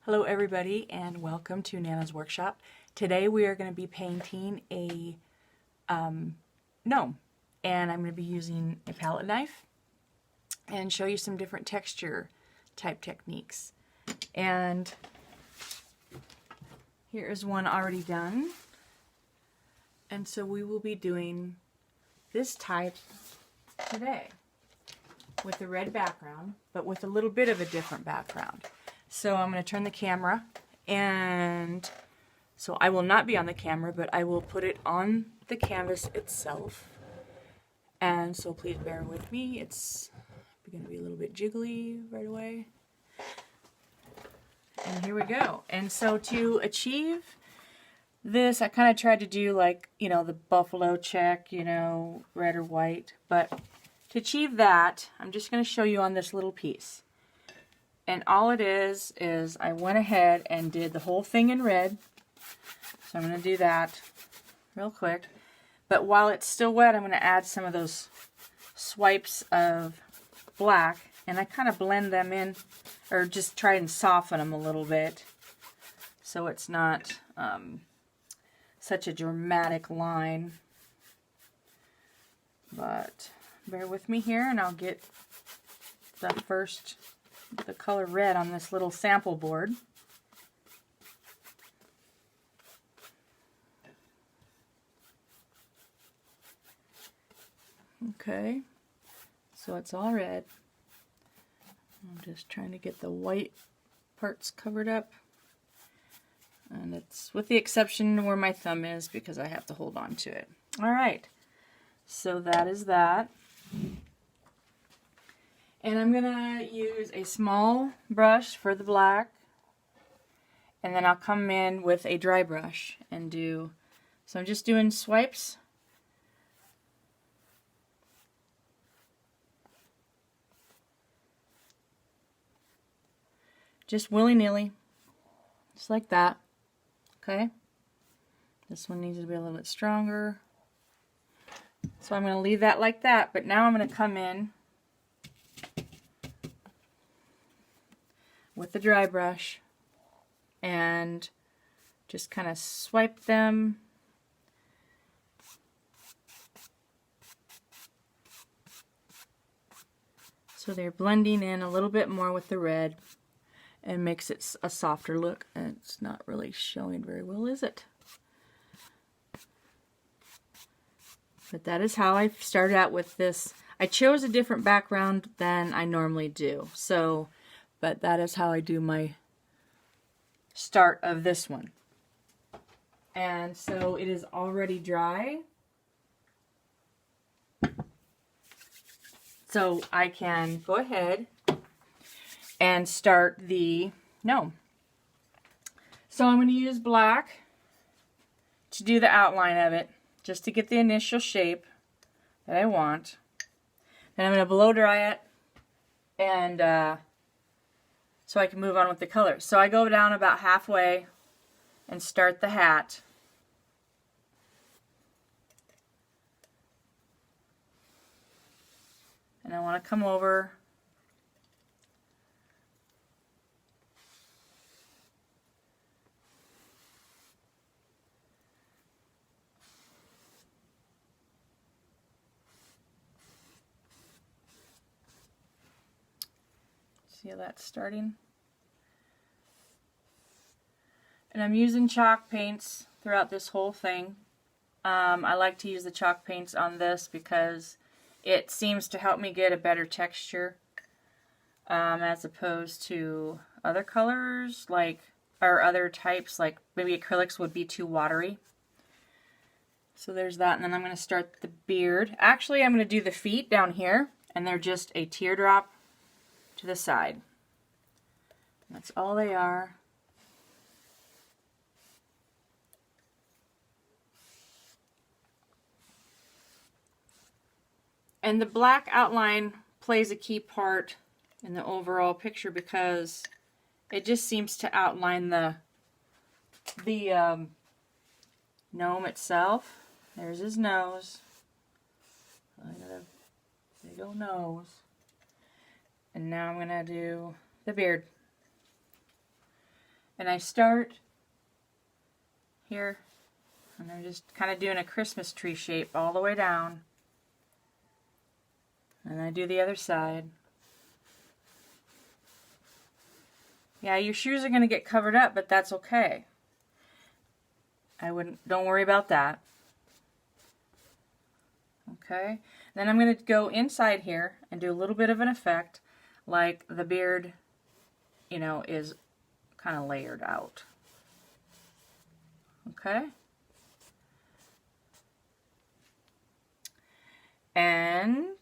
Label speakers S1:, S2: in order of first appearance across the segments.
S1: Hello everybody and welcome to Nana's Workshop. Today we are going to be painting a gnome, and I'm going to be using a palette knife and show you some different texture type techniques. And here is one already done, and so we will be doing this type today with a red background, but with a little bit of a different background. So I'm going to turn the camera, and so I will not be on the camera, but I will put it on the canvas itself. And so please bear with me. It's going to be a little bit jiggly right away. And here we go. And so to achieve this, I kind of tried to do like, the buffalo check, red or white. But to achieve that, I'm just going to show you on this little piece. And all it is I went ahead and did the whole thing in red. So I'm going to do that real quick. But while it's still wet, I'm going to add some of those swipes of black. And I kind of blend them in, or just try and soften them a little bit, so it's not such a dramatic line. But bear with me here, and I'll get the color red on this little sample board. Okay, so it's all red. I'm just trying to get the white parts covered up. And it's with the exception where my thumb is, because I have to hold on to it. Alright, so that is that. And I'm going to use a small brush for the black. And then I'll come in with a dry brush and do, so I'm just doing swipes. Just willy-nilly, just like that. Okay, this one needs to be a little bit stronger. So I'm going to leave that like that, but now I'm going to come in with the dry brush and just kind of swipe them. So they're blending in a little bit more with the red, and makes it a softer look. And it's not really showing very well, is it? But that is how I started out with this. I chose a different background than I normally do. So, but that is how I do my start of this one. And so it is already dry. So I can go ahead and start the gnome. So I'm going to use black to do the outline of it, just to get the initial shape that I want. Then I'm going to blow dry it, and so I can move on with the color. So I go down about halfway and start the hat. And I want to come over see how that's starting? And I'm using chalk paints throughout this whole thing. I like to use the chalk paints on this because it seems to help me get a better texture as opposed to other colors, or other types, like maybe acrylics would be too watery. So there's that, and then I'm going to start the beard. Actually, I'm going to do the feet down here, and they're just a teardrop to the side. That's all they are. And the black outline plays a key part in the overall picture because it just seems to outline the gnome itself. There's his nose. I got a big old nose. And now I'm going to do the beard. And I start here, and I'm just kind of doing a Christmas tree shape all the way down. And I do the other side. Yeah, your shoes are going to get covered up, but that's okay. Don't worry about that. Okay, then I'm going to go inside here and do a little bit of an effect, like the beard, you know, is kind of layered out. Okay. And,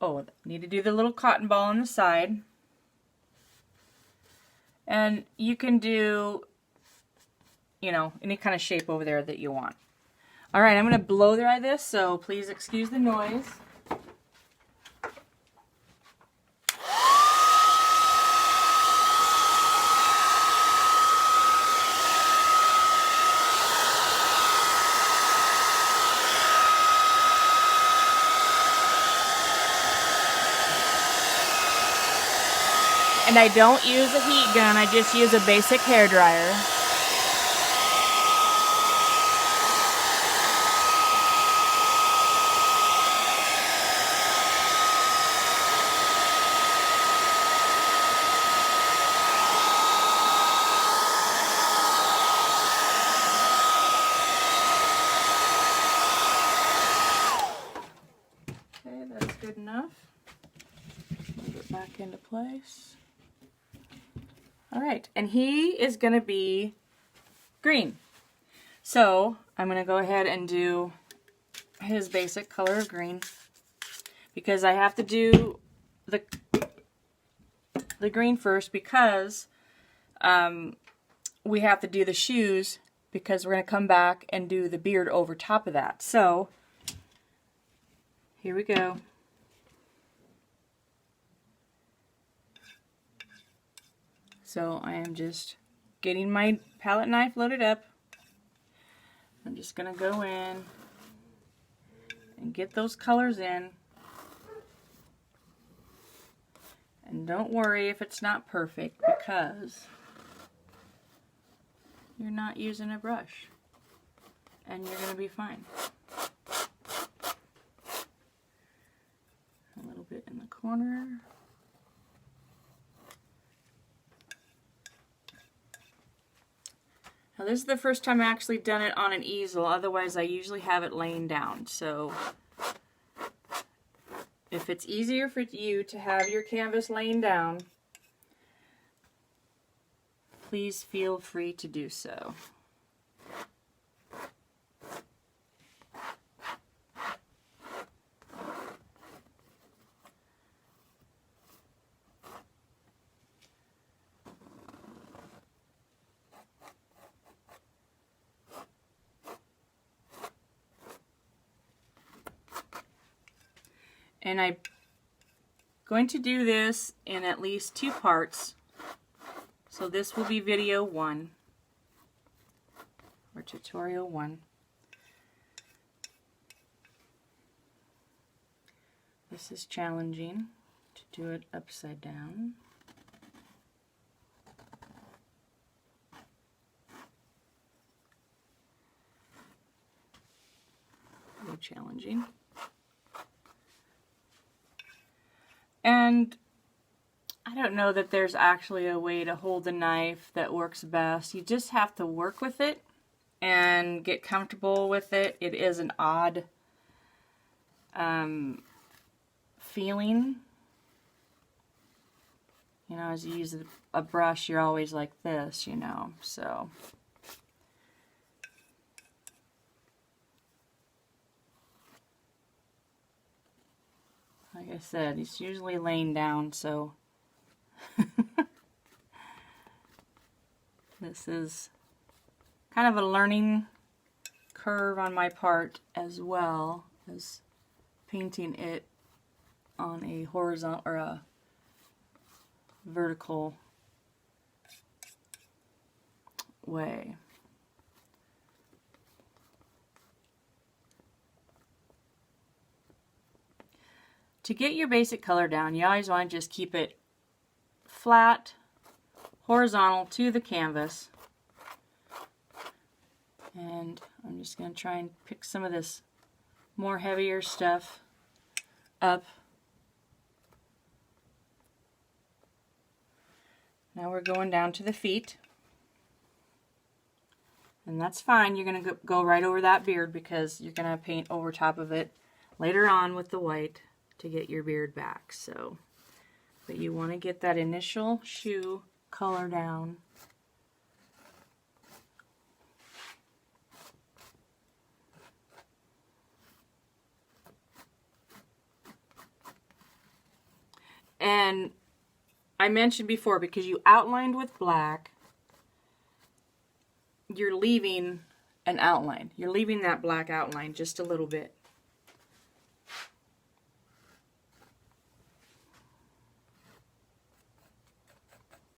S1: oh, need to do the little cotton ball on the side. And you can do, you know, any kind of shape over there that you want. All right, I'm going to blow dry this, so please excuse the noise. And I don't use a heat gun, I just use a basic hair dryer. Okay, that's good enough. Move it back into place. Alright, and he is going to be green. So, I'm going to go ahead and do his basic color of green. Because I have to do the green first because we have to do the shoes because we're going to come back and do the beard over top of that. So, here we go. So I am just getting my palette knife loaded up. I'm just going to go in and get those colors in. And don't worry if it's not perfect because you're not using a brush. And you're going to be fine. A little bit in the corner. Now this is the first time I actually done it on an easel, otherwise I usually have it laying down. So if it's easier for you to have your canvas laying down, please feel free to do so. And I'm going to do this in at least 2 parts. So this will be video 1, or tutorial 1. This is challenging to do it upside down. Very challenging. And I don't know that there's actually a way to hold the knife that works best. You just have to work with it and get comfortable with it. It is an odd feeling. You know, as you use a brush, you're always like this, you know, so. Like I said, it's usually laying down, so this is kind of a learning curve on my part as well as painting it on a horizontal or a vertical way. To get your basic color down, you always want to just keep it flat horizontal to the canvas. And I'm just going to try and pick some of this more heavier stuff up. Now we're going down to the feet. And that's fine. You're going to go right over that beard because you're going to paint over top of it later on with the white to get your beard back. So, but you want to get that initial shoe color down. And I mentioned before, because you outlined with black, you're leaving an outline. You're leaving that black outline just a little bit.